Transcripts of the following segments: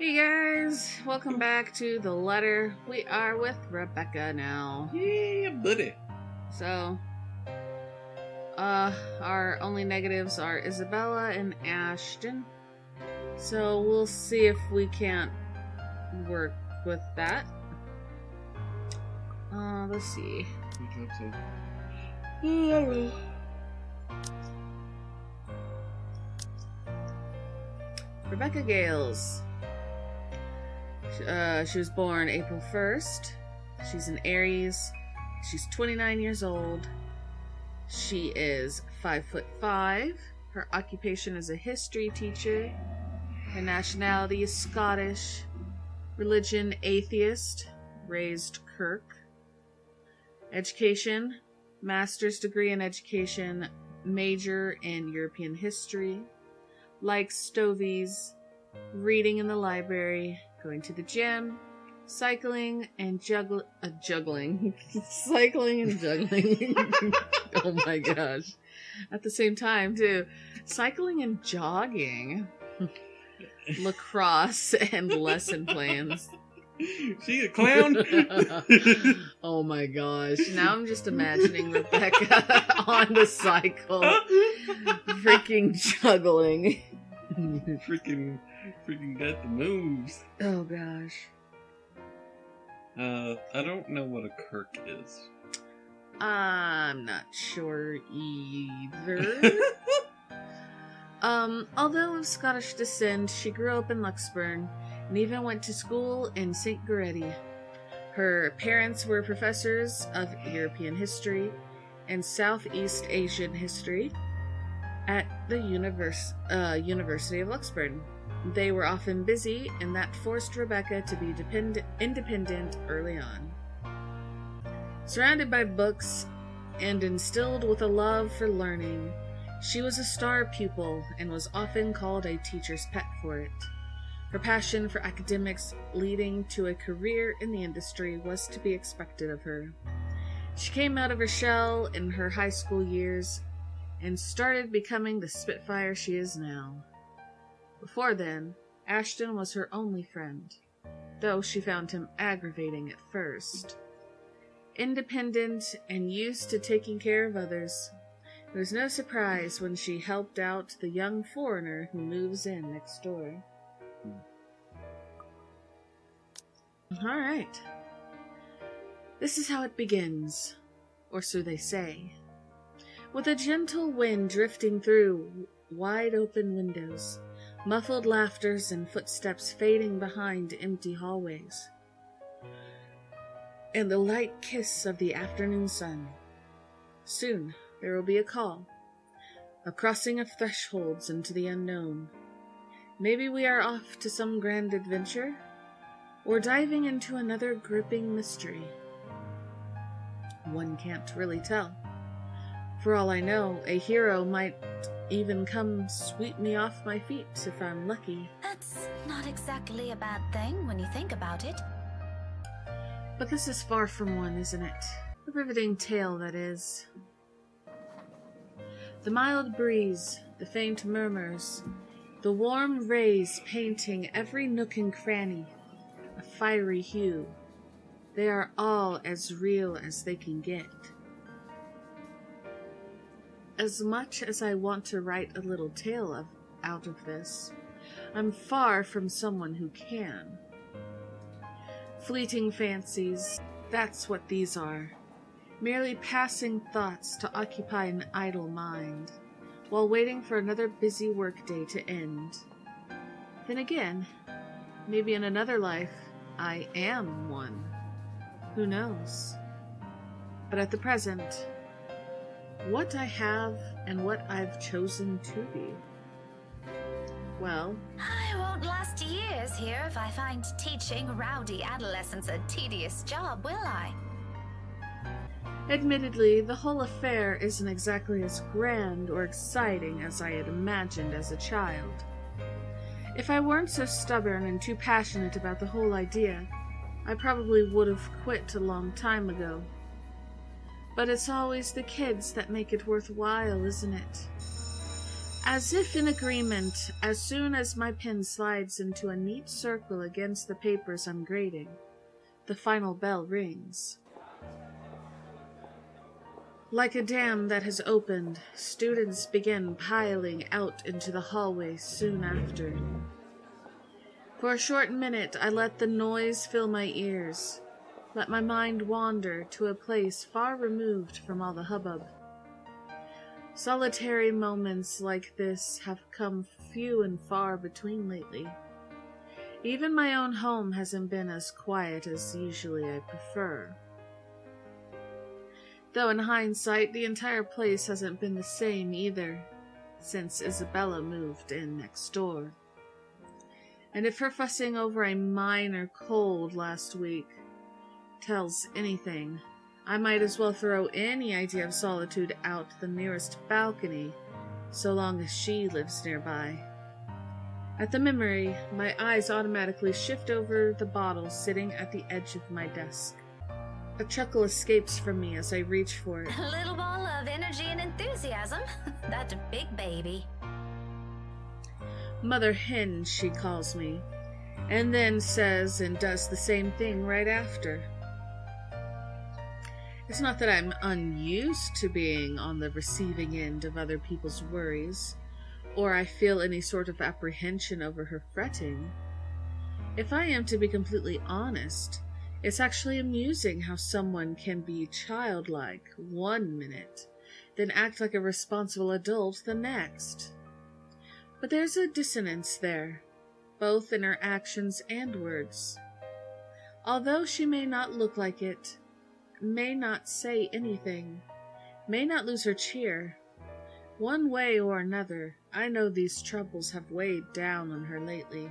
Hey guys, welcome back to The Letter. We are with Rebecca now. Yeah, buddy. So, our only negatives are Isabella and Ashton. So we'll see if we can't work with that. Let's see. Rebecca Gales. She was born April 1st. She's an Aries. She's 29 years old. She is 5'5". Her occupation is a history teacher. Her nationality is Scottish. Religion, atheist. Raised Kirk. Education, master's degree in education, major in European history. Likes stovies, reading in the library, going to the gym, cycling and juggling. Cycling and juggling. Oh my gosh. At the same time, too. Cycling and jogging. Lacrosse and lesson plans. She a clown? Oh my gosh. Now I'm just imagining Rebecca on the cycle. Freaking juggling. freaking got the moves. Oh gosh. I don't know what a Kirk is. I'm not sure either. Although of Scottish descent, she grew up in Luxburn and even went to school in St. Goretti. Her parents were professors of European history and Southeast Asian history at the University of Luxburn. They were often busy, and that forced Rebecca to be independent early on. Surrounded by books and instilled with a love for learning, she was a star pupil and was often called a teacher's pet for it. Her passion for academics leading to a career in the industry was to be expected of her. She came out of her shell in her high school years and started becoming the Spitfire she is now. Before then, Ashton was her only friend, though she found him aggravating at first. Independent and used to taking care of others, it was no surprise when she helped out the young foreigner who moves in next door. Alright. This is how it begins, or so they say. With a gentle wind drifting through wide open windows, muffled laughters and footsteps fading behind empty hallways, and the light kiss of the afternoon sun. Soon there will be a call, a crossing of thresholds into the unknown. Maybe we are off to some grand adventure, or diving into another gripping mystery. One can't really tell. For all I know, a hero might even come sweep me off my feet if I'm lucky. That's not exactly a bad thing when you think about it. But this is far from one, isn't it? A riveting tale, that is. The mild breeze, the faint murmurs, the warm rays painting every nook and cranny a fiery hue. They are all as real as they can get. As much as I want to write a little tale out of this, I'm far from someone who can. Fleeting fancies, that's what these are. Merely passing thoughts to occupy an idle mind, while waiting for another busy workday to end. Then again, maybe in another life, I am one. Who knows? But at the present, what I have and what I've chosen to be, well, I won't last years here if I find teaching rowdy adolescents a tedious job, will I? admittedly, the whole affair isn't exactly as grand or exciting as I had imagined as a child. If I weren't so stubborn and too passionate about the whole idea, I probably would have quit a long time ago. But it's always the kids that make it worthwhile, isn't it? As if in agreement, as soon as my pen slides into a neat circle against the papers I'm grading, the final bell rings. Like a dam that has opened, students begin piling out into the hallway soon after. For a short minute, I let the noise fill my ears, let my mind wander to a place far removed from all the hubbub. Solitary moments like this have come few and far between lately. Even my own home hasn't been as quiet as usually I prefer. Though in hindsight, the entire place hasn't been the same either, since Isabella moved in next door. And if her fussing over a minor cold last week tells anything, I might as well throw any idea of solitude out the nearest balcony, so long as she lives nearby. At the memory, my eyes automatically shift over the bottle sitting at the edge of my desk. A chuckle escapes from me as I reach for it. A little ball of energy and enthusiasm. That big baby. Mother Hen, she calls me, and then says and does the same thing right after. It's not that I'm unused to being on the receiving end of other people's worries, or I feel any sort of apprehension over her fretting. If I am to be completely honest, it's actually amusing how someone can be childlike one minute, then act like a responsible adult the next. But there's a dissonance there, both in her actions and words. Although she may not look like it, may not say anything, may not lose her cheer, one way or another, I know these troubles have weighed down on her lately.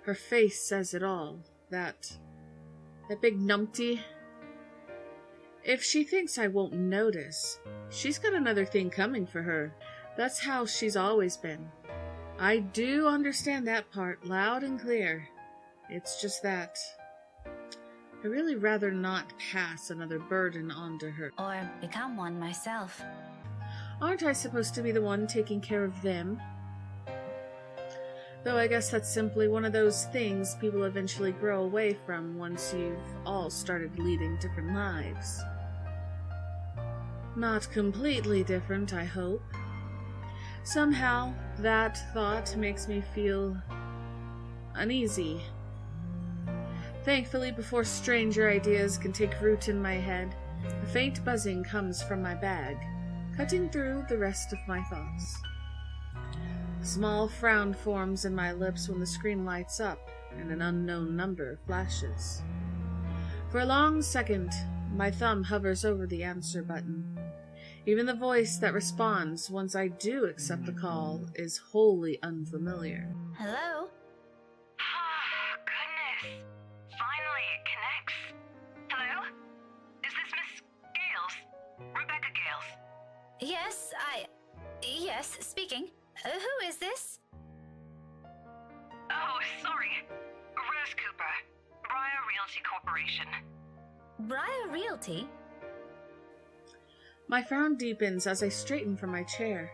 Her face says it all, that big numpty. If she thinks I won't notice, she's got another thing coming for her. That's how she's always been. I do understand that part loud and clear. It's just that I'd really rather not pass another burden on to her. Or become one myself. Aren't I supposed to be the one taking care of them? Though I guess that's simply one of those things people eventually grow away from once you've all started leading different lives. Not completely different, I hope. Somehow, that thought makes me feel uneasy. Thankfully, before stranger ideas can take root in my head, a faint buzzing comes from my bag, cutting through the rest of my thoughts. A small frown forms in my lips when the screen lights up and an unknown number flashes. For a long second, my thumb hovers over the answer button. Even the voice that responds once I do accept the call is wholly unfamiliar. Hello? Oh, goodness. Finally, it connects. Hello? Is this Miss Gales? Rebecca Gales? Yes, speaking. Who is this? Oh, sorry. Rose Cooper, Briar Realty Corporation. Briar Realty? My frown deepens as I straighten from my chair.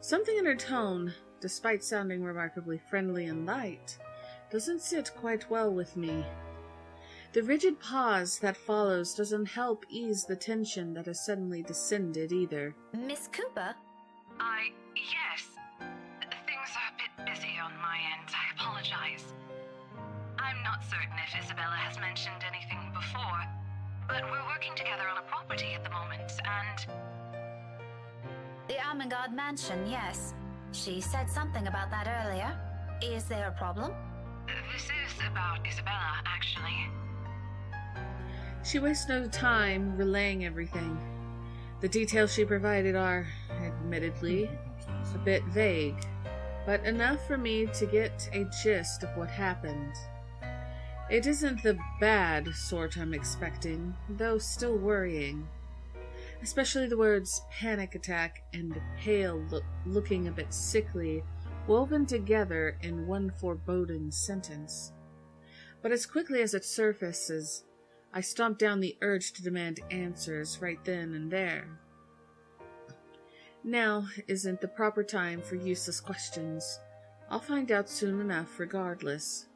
Something in her tone, despite sounding remarkably friendly and light, doesn't sit quite well with me. The rigid pause that follows doesn't help ease the tension that has suddenly descended either. Miss Cooper? Yes. Things are a bit busy on my end. I apologize. I'm not certain if Isabella has mentioned anything before, but we're working together on a property at the moment, and The Armengard Mansion, yes. She said something about that earlier. Is there a problem? this is about Isabella, actually. She wastes no time relaying everything. The details she provided are, admittedly, a bit vague, but enough for me to get a gist of what happened. It isn't the bad sort I'm expecting, though still worrying. Especially the words panic attack and pale looking a bit sickly woven together in one foreboding sentence. But as quickly as it surfaces, I stomp down the urge to demand answers right then and there. Now isn't the proper time for useless questions. I'll find out soon enough regardless.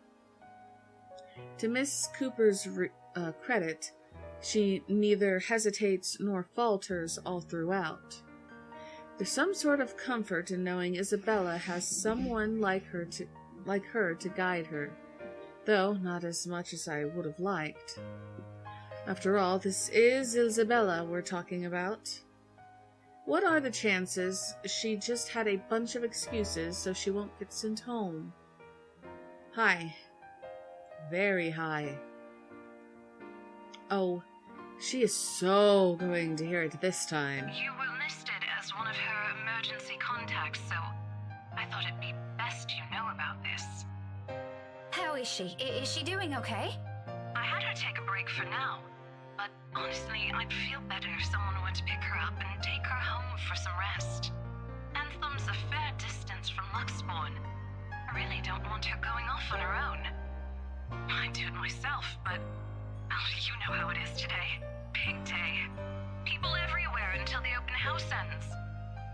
To Miss Cooper's credit, she neither hesitates nor falters all throughout. There's some sort of comfort in knowing Isabella has someone like her to guide her, though not as much as I would have liked. After all, this is Isabella we're talking about. What are the chances she just had a bunch of excuses so she won't get sent home? High. Very high. Oh, she is so going to hear it this time. You were listed as one of her emergency contacts, so I thought it'd be best you know about this. How is she? Is she doing okay? I had her take a break for now, but honestly, I'd feel better if someone were to pick her up and take her home for some rest. Anthem's a fair distance from Luxbourne. I really don't want her going off on her own. I'd do it myself, but you know how it is today. Big day. People everywhere until the open house ends.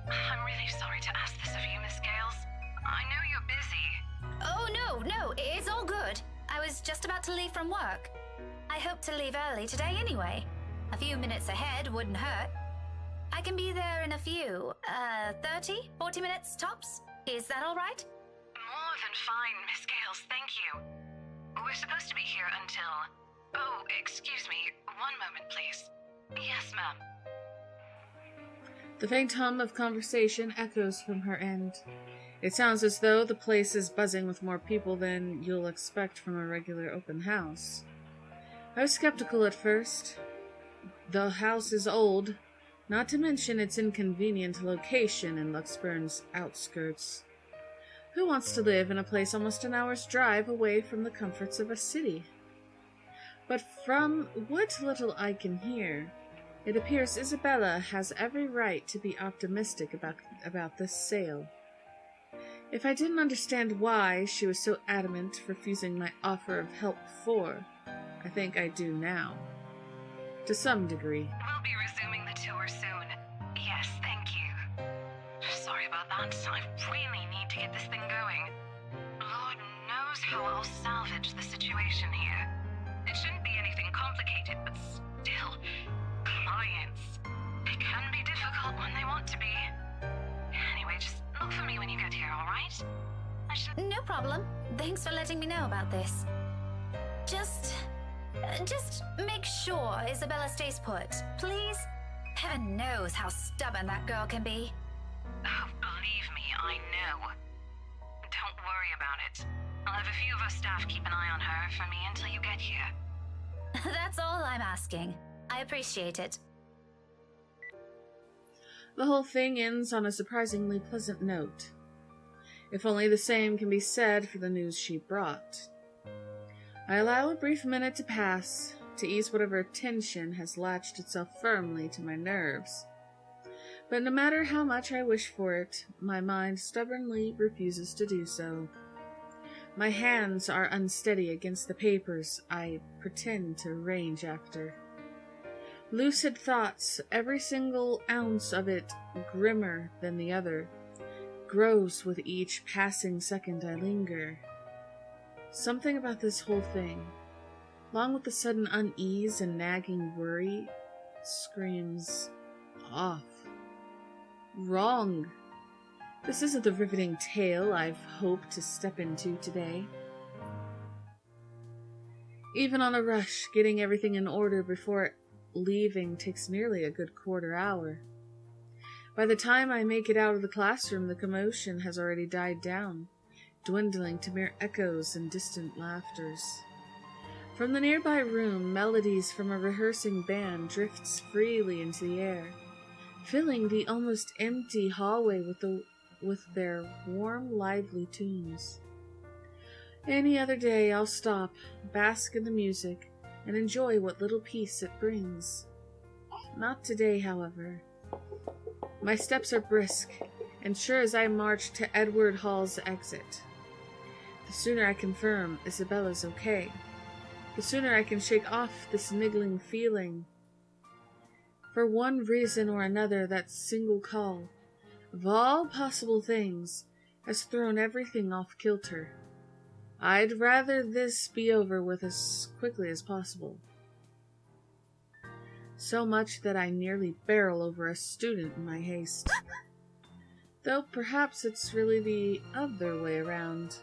I'm really sorry to ask this of you, Miss Gales. I know you're busy. Oh, no, it's all good. I was just about to leave from work. I hope to leave early today anyway. A few minutes ahead wouldn't hurt. I can be there in a few, 30, 40 minutes tops. Is that all right? More than fine, Miss Gales, thank you. We're supposed to be here until... Oh, excuse me. One moment, please. Yes, ma'am. The faint hum of conversation echoes from her end. It sounds as though the place is buzzing with more people than you'll expect from a regular open house. I was skeptical at first. The house is old, not to mention its inconvenient location in Luxbourne's outskirts. Who wants to live in a place almost an hour's drive away from the comforts of a city? But from what little I can hear, it appears Isabella has every right to be optimistic about this sale. If I didn't understand why she was so adamant refusing my offer of help before, I think I do now. To some degree. We'll be resuming the tour soon. Yes, thank you. Sorry about that. I really need to get this thing going. Lord knows how I'll salvage the situation here. It shouldn't be anything complicated, but still, clients. They can be difficult when they want to be. Anyway, just look for me when you get here, alright? No problem. Thanks for letting me know about this. Just make sure Isabella stays put, please. Heaven knows how stubborn that girl can be. Oh, believe me, I know. Don't worry about it. I'll have a few of our staff keep an eye on her for me until you get here. That's all I'm asking. I appreciate it. The whole thing ends on a surprisingly pleasant note. If only the same can be said for the news she brought. I allow a brief minute to pass to ease whatever tension has latched itself firmly to my nerves. But no matter how much I wish for it, my mind stubbornly refuses to do so. My hands are unsteady against the papers I pretend to range after. Lucid thoughts, every single ounce of it grimmer than the other, grows with each passing second I linger. Something about this whole thing, along with the sudden unease and nagging worry, screams off. Wrong. This isn't the riveting tale I've hoped to step into today. Even on a rush, getting everything in order before leaving takes nearly a good quarter hour. By the time I make it out of the classroom, the commotion has already died down, dwindling to mere echoes and distant laughters. From the nearby room, melodies from a rehearsing band drifts freely into the air, filling the almost empty hallway with their warm, lively tunes. Any other day I'll stop, bask in the music, and enjoy what little peace it brings. Not today, however. My steps are brisk, and sure as I march to Edward Hall's exit. The sooner I confirm Isabella's okay, the sooner I can shake off this niggling feeling. For one reason or another, that single call, of all possible things, has thrown everything off kilter. I'd rather this be over with as quickly as possible. So much that I nearly barrel over a student in my haste. Though perhaps it's really the other way around.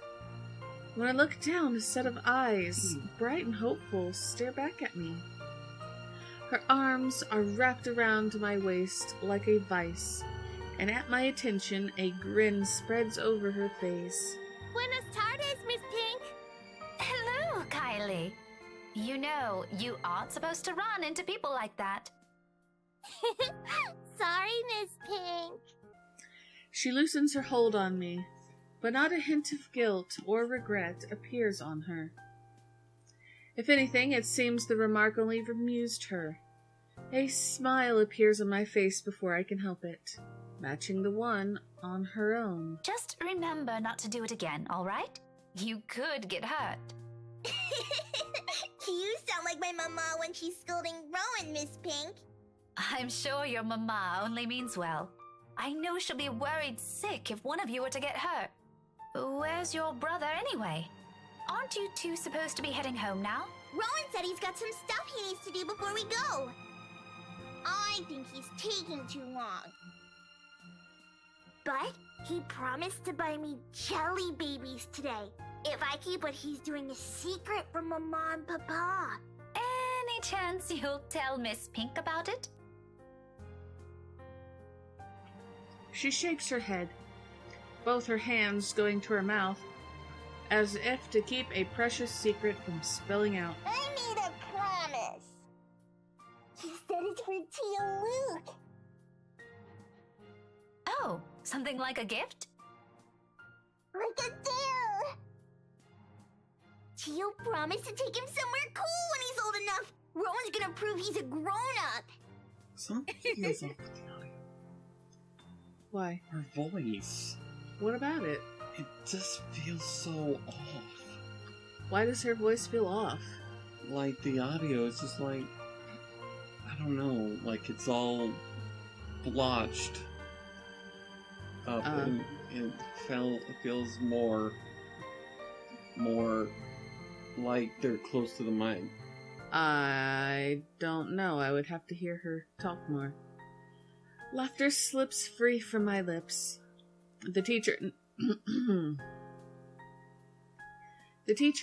When I look down, a set of eyes, bright and hopeful, stare back at me. Her arms are wrapped around my waist like a vice, and at my attention, a grin spreads over her face. Buenas tardes, Miss Pink. Hello, Kylie. You know, you aren't supposed to run into people like that. Sorry, Miss Pink. She loosens her hold on me, but not a hint of guilt or regret appears on her. If anything, it seems the remark only amused her. A smile appears on my face before I can help it, matching the one on her own. Just remember not to do it again, all right? You could get hurt. You sound like my mama when she's scolding Rowan, Miss Pink. I'm sure your mama only means well. I know she'll be worried sick if one of you were to get hurt. Where's your brother anyway? Aren't you two supposed to be heading home now? Rowan said he's got some stuff he needs to do before we go. I think he's taking too long. But he promised to buy me jelly babies today, if I keep what he's doing a secret from Mama and Papa. Any chance you'll tell Miss Pink about it? She shakes her head, both her hands going to her mouth, as if to keep a precious secret from spilling out. I made a promise. He said it's for Tia Luke. Oh, something like a gift? Like a deal. Tio promised to take him somewhere cool when he's old enough. Rowan's gonna prove he's a grown-up. Something feels off with the audio. Why? Her voice. What about it? It just feels so off. Why does her voice feel off? Like the audio is just like, I don't know, like it's all blotched up and it feels more like they're close to the mic. I don't know. I would have to hear her talk more. Laughter slips free from my lips. The teacher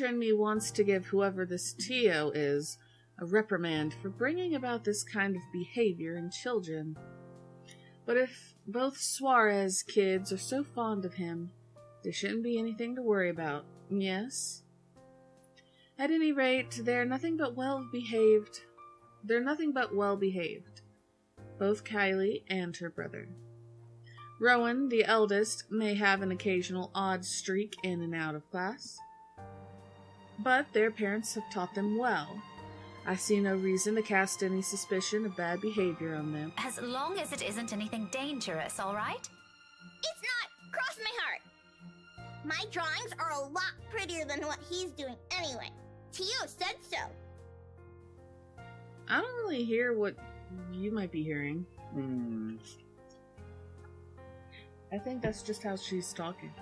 in me wants to give whoever this Tio is a reprimand for bringing about this kind of behavior in children. But if both Suarez kids are so fond of him, there shouldn't be anything to worry about, yes? At any rate, they're nothing but well-behaved. Both Kylie and her brother. Rowan, the eldest, may have an occasional odd streak in and out of class, but their parents have taught them well. I see no reason to cast any suspicion of bad behavior on them. As long as it isn't anything dangerous, all right? It's not. Cross my heart. My drawings are a lot prettier than what he's doing anyway. Tio said so. I don't really hear what you might be hearing. I think that's just how she's talking.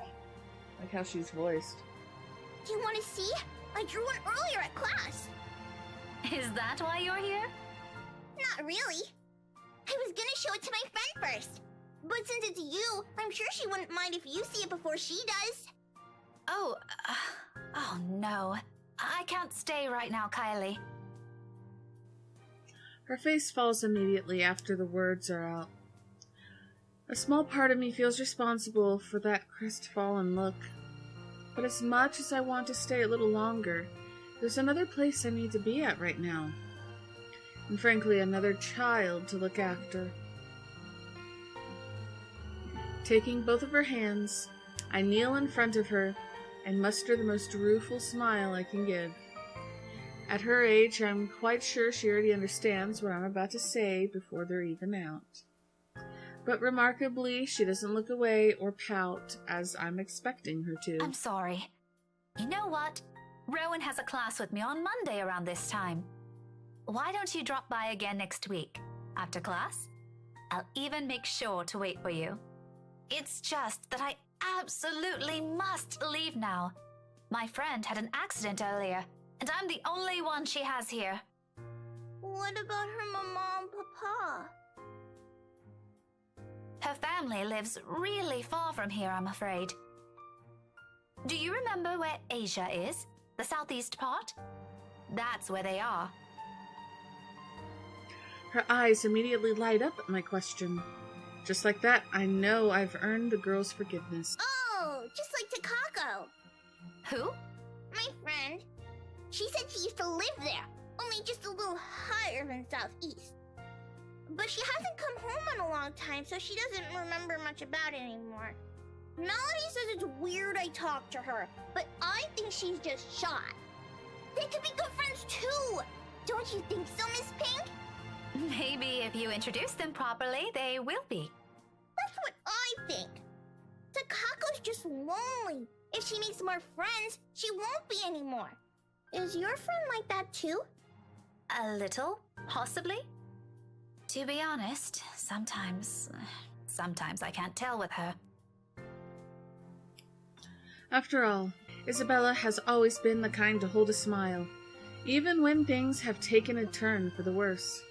Like how she's voiced. Do you want to see? I drew one earlier at class. Is that why you're here? Not really. I was gonna show it to my friend first. But since it's you, I'm sure she wouldn't mind if you see it before she does. Oh no. I can't stay right now, Kylie. Her face falls immediately after the words are out. A small part of me feels responsible for that crestfallen look. But as much as I want to stay a little longer, there's another place I need to be at right now. And frankly, another child to look after. Taking both of her hands, I kneel in front of her and muster the most rueful smile I can give. At her age, I'm quite sure she already understands what I'm about to say before they're even out. But remarkably, she doesn't look away or pout as I'm expecting her to. I'm sorry. You know what? Rowan has a class with me on Monday around this time. Why don't you drop by again next week? After class? I'll even make sure to wait for you. It's just that I absolutely must leave now. My friend had an accident earlier, and I'm the only one she has here. What about her mama and papa? Her family lives really far from here, I'm afraid. Do you remember where Asia is? The southeast part? That's where they are. Her eyes immediately light up at my question. Just like that, I know I've earned the girl's forgiveness. Oh, just like Takako. Who? My friend. She said she used to live there, only just a little higher than southeast. But she hasn't come home in a long time, so she doesn't remember much about it anymore. Melody says it's weird I talked to her, but I think she's just shy. They could be good friends too! Don't you think so, Miss Pink? Maybe if you introduce them properly, they will be. That's what I think. Takako's just lonely. If she makes more friends, she won't be anymore. Is your friend like that too? A little, possibly. To be honest, sometimes I can't tell with her. After all, Isabella has always been the kind to hold a smile, even when things have taken a turn for the worse.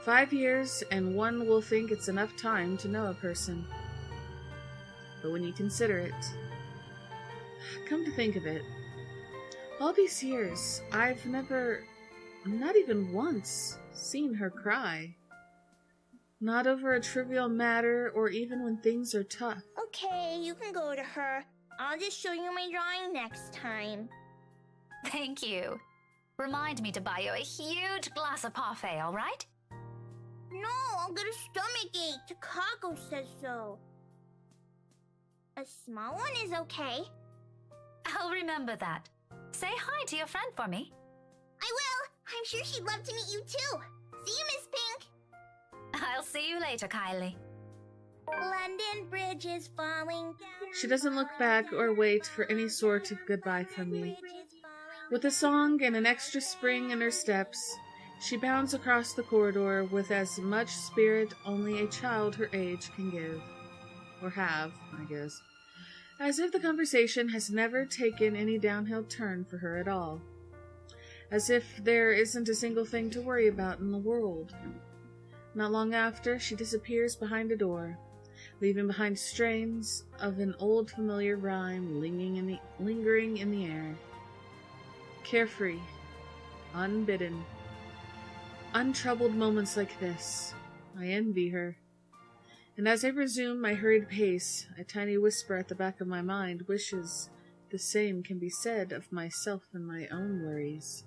5 years, and one will think it's enough time to know a person. But when you consider it, come to think of it, all these years, I've never, not even once, seen her cry. Not over a trivial matter, or even when things are tough. Okay, you can go to her. I'll just show you my drawing next time. Thank you. Remind me to buy you a huge glass of parfait, all right? No, I'll get a stomachache. Takako says so. A small one is okay. I'll remember that. Say hi to your friend for me. I will. I'm sure she'd love to meet you too. See you, Miss Pink. I'll see you later, Kylie. London Bridge is falling down. She doesn't look back or wait for any sort of goodbye from me. With a song and an extra spring in her steps, she bounds across the corridor with as much spirit only a child her age can give. Or have, I guess. As if the conversation has never taken any downhill turn for her at all. As if there isn't a single thing to worry about in the world. Not long after, she disappears behind a door, leaving behind strains of an old familiar rhyme lingering in the air. Carefree, unbidden, untroubled moments like this, I envy her. And as I resume my hurried pace, a tiny whisper at the back of my mind wishes the same can be said of myself and my own worries.